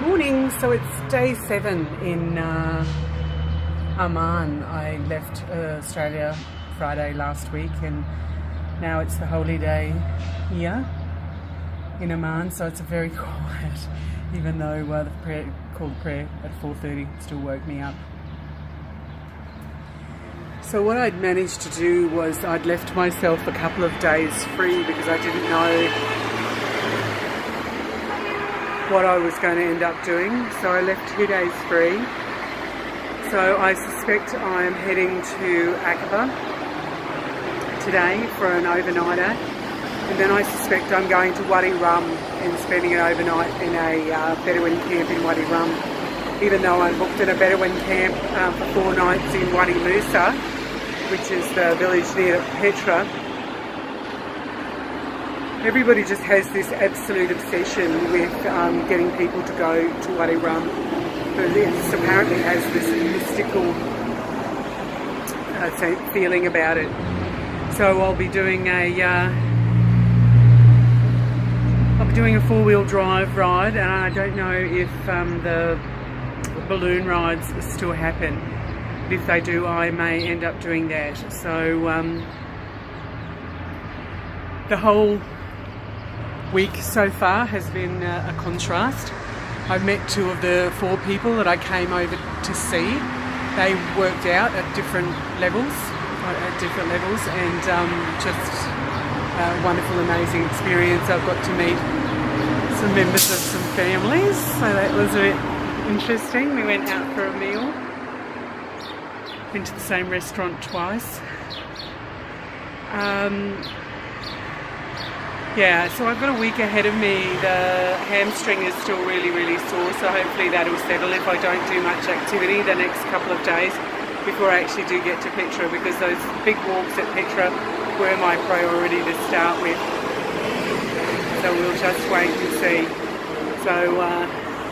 Morning, so it's day 7 in Amman. I left Australia Friday last week and now it's the holy day here in Amman, so it's a very quiet, even though the prayer at 4:30 still woke me up. So what I'd managed to do was I'd left myself a couple of days free because I didn't know what I was going to end up doing, so I left 2 days free. So I suspect I'm heading to Aqaba today for an overnighter, and then I suspect I'm going to Wadi Rum and spending an overnight in a Bedouin camp in Wadi Rum, even though I'm booked in a Bedouin camp for 4 nights in Wadi Musa, which is the village near Petra. Everybody just has this absolute obsession with getting people to go to Wadi Rum. It apparently has this mystical feeling about it. So I'll be doing a 4-wheel drive ride, and I don't know if the balloon rides still happen. But if they do, I may end up doing that. So the whole week so far has been a contrast. I've met 2 of the 4 people that I came over to see. They worked out at different levels, and just a wonderful, amazing experience. I've got to meet some members of some families, so that was a bit interesting. We went out for a meal, been to the same restaurant twice. Yeah, so I've got a week ahead of me. The hamstring is still really, really sore, so hopefully that'll settle if I don't do much activity the next couple of days before I actually do get to Petra, because those big walks at Petra were my priority to start with. So we'll just wait and see. So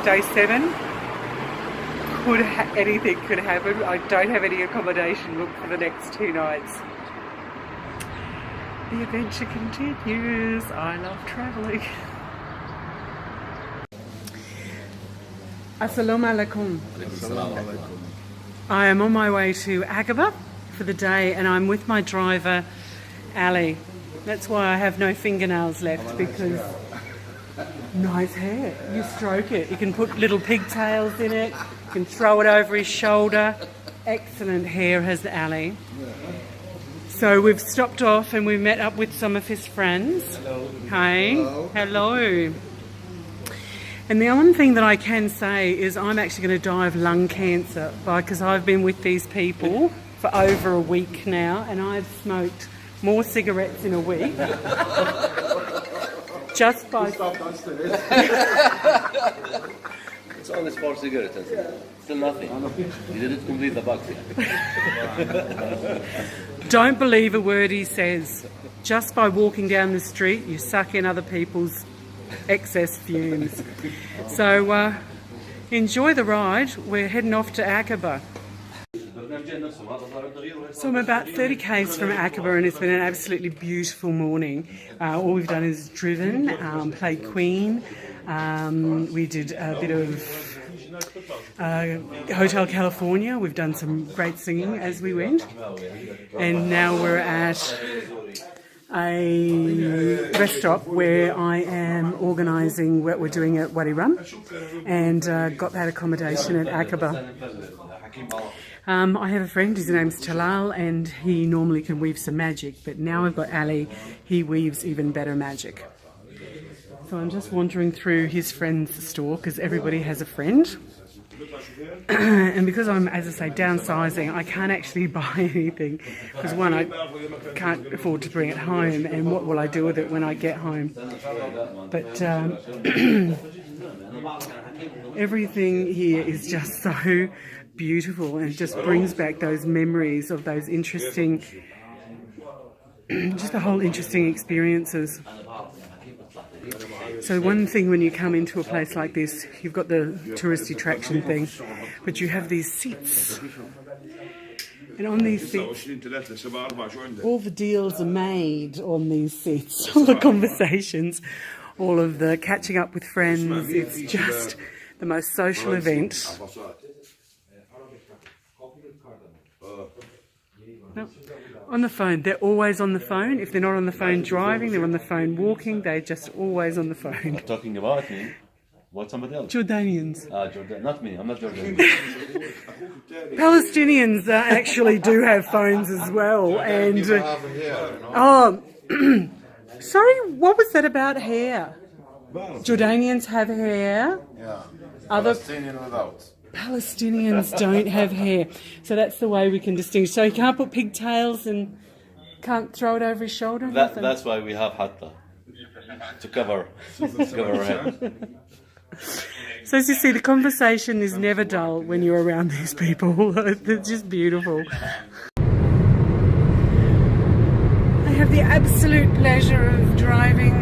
day 7, anything could happen. I don't have any accommodation booked for the next 2 nighs. The adventure continues. I love travelling. Assalamu alaikum. I am on my way to Aqaba for the day, and I'm with my driver, Ali. That's why I have no fingernails left, because nice hair. You stroke it. You can put little pigtails in it. You can throw it over his shoulder. Excellent hair has Ali. So we've stopped off and we've met up with some of his friends. Hello. Hi. Hello. And the one thing that I can say is I'm actually going to die of lung cancer, because I've been with these people for over a week now, and I've smoked more cigarettes in a week. Just by... It's only 4 cigarettes. Still nothing. You didn't complete the box yet. Don't believe a word he says. Just by walking down the street, you suck in other people's excess fumes. So enjoy the ride. We're heading off to Aqaba. So I'm about 30 k's from Aqaba, and it's been an absolutely beautiful morning. All we've done is driven, played Queen. We did a bit of Hotel California. We've done some great singing as we went, and now we're at a rest stop where I am organising what we're doing at Wadi Rum, and got that accommodation at Aqaba. I have a friend, his name's Talal, and he normally can weave some magic, but now I've got Ali, he weaves even better magic. So I'm just wandering through his friend's store, because everybody has a friend. And because I'm, as I say, downsizing, I can't actually buy anything, because one, I can't afford to bring it home, and what will I do with it when I get home? But everything here is just so beautiful, and it just brings back those memories of those interesting, just the whole interesting experiences. So one thing when you come into a place like this, you've got the tourist attraction thing, but you have these seats. And on these seats, all the deals are made on these seats, all the conversations, all of the catching up with friends. It's just the most social event. No, on the phone. They're always on the phone. If they're not on the phone driving, they're on the phone walking. They're just always on the phone. Talking about me. What, somebody else? Jordanians. Jordan. Not me. I'm not Jordanian. Palestinians actually do have phones as well. And sorry, what was that about hair? Jordanians have hair. Yeah. Other Palestinian without. Palestinians don't have hair. So that's the way we can distinguish. So you can't put pigtails and can't throw it over his shoulder? That's why we have hatta. To cover our head. So as you see, the conversation is never dull when you're around these people. They're just beautiful. I have the absolute pleasure of driving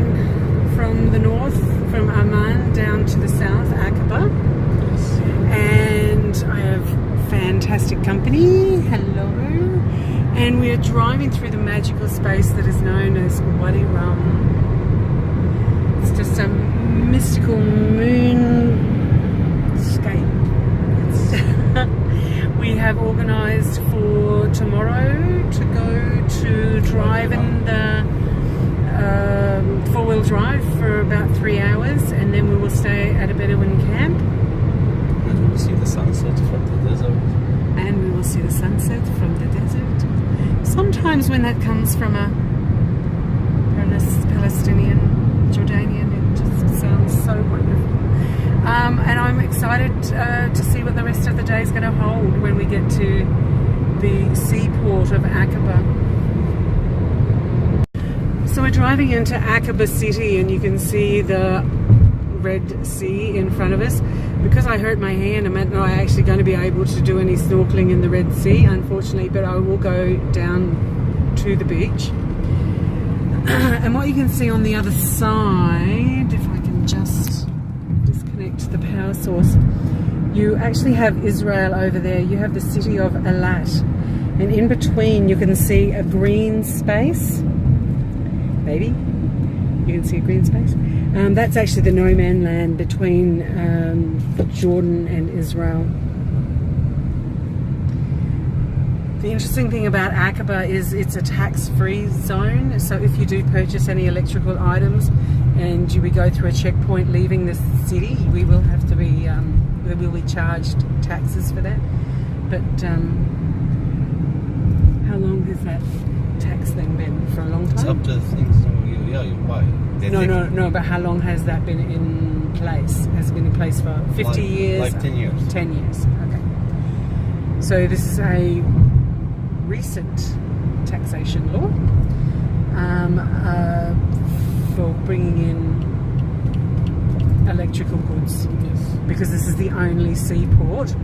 from the north, from Amman down to the south, Aqaba. And I have fantastic company. Hello. And we are driving through the magical space that is known as Wadi Rum. It's just a mystical moonscape. We have organised for tomorrow to go to drive in the four-wheel drive for about 3 hours, and then we will stay at a Bedouin camp. And we will see the sunset from the desert. And we will see the sunset from the desert. Sometimes when that comes from a Palestinian, Jordanian, it just sounds so wonderful. And I'm excited to see what the rest of the day is going to hold when we get to the seaport of Aqaba. So we're driving into Aqaba city, and you can see the Red Sea in front of us. Because I hurt my hand, I'm not actually going to be able to do any snorkeling in the Red Sea, unfortunately, but I will go down to the beach. And what you can see on the other side, if I can just disconnect the power source, you actually have Israel over there. You have the city of Eilat, and in between you can see a green space. Baby, you can see a green space. That's actually the no man land between Jordan and Israel. The interesting thing about Aqaba is it's a tax-free zone, so if you do purchase any electrical items and we go through a checkpoint leaving the city, we will have to be, we will be charged taxes for that. But how long has that tax thing been? For a long time? It's up to things you buy. No, but how long has that been in place? Has it been in place for 50 years? Like 10 years. 10 years, okay. So this is a recent taxation law for bringing in electrical goods. Yes. Because this is the only seaport,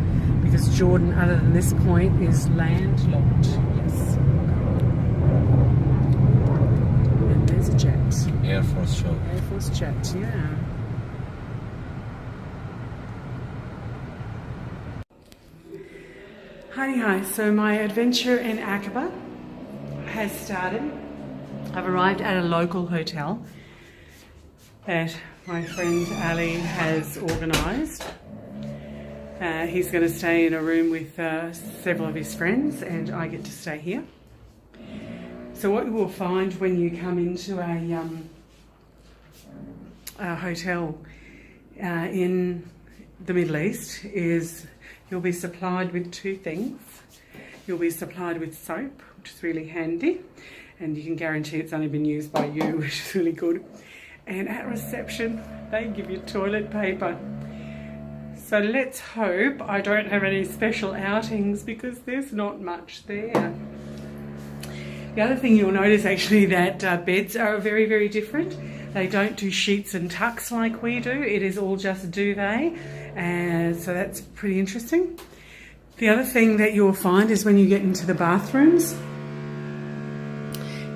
because Jordan, other than this point, is landlocked. Yes. And there's a jet. Air Force show. Air Force jet, yeah. Hi, so my adventure in Aqaba has started. I've arrived at a local hotel that my friend Ali has organised. He's going to stay in a room with several of his friends, and I get to stay here. So what you will find when you come into a hotel in the Middle East is you'll be supplied with two things. You'll be supplied with soap, which is really handy, and you can guarantee it's only been used by you, which is really good. And at reception, they give you toilet paper. So let's hope I don't have any special outings, because there's not much there. The other thing you'll notice actually that beds are very, very different. They don't do sheets and tucks like we do. It is all just duvet, and so that's pretty interesting. The other thing that you'll find is when you get into the bathrooms,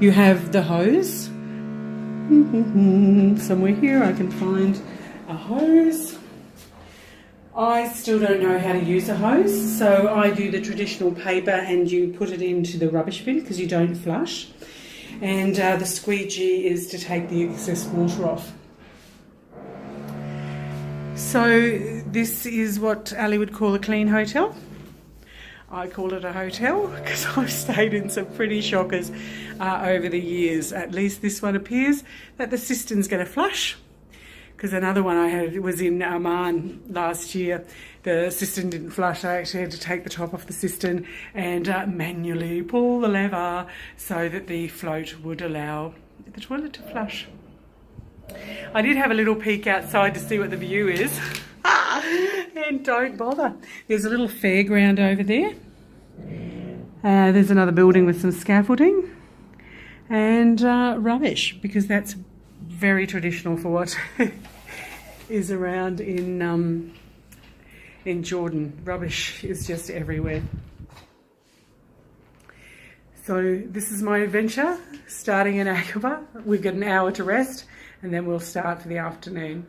you have the hose. Somewhere here I can find a hose. I still don't know how to use a hose, so I do the traditional paper and you put it into the rubbish bin because you don't flush. And the squeegee is to take the excess water off. So This is what Ali would call a clean hotel. I call it a hotel because I've stayed in some pretty shockers over the years. At least this one appears that the cistern's going to flush, because another one I had was in Amman last year. The cistern didn't flush. I actually had to take the top off the cistern and manually pull the lever so that the float would allow the toilet to flush. I did have a little peek outside to see what the view is. And don't bother. There's a little fairground over there. There's another building with some scaffolding and rubbish, because that's very traditional for what is around in Jordan. Rubbish is just everywhere. So this is my adventure starting in Aqaba. We've got an hour to rest and then we'll start for the afternoon.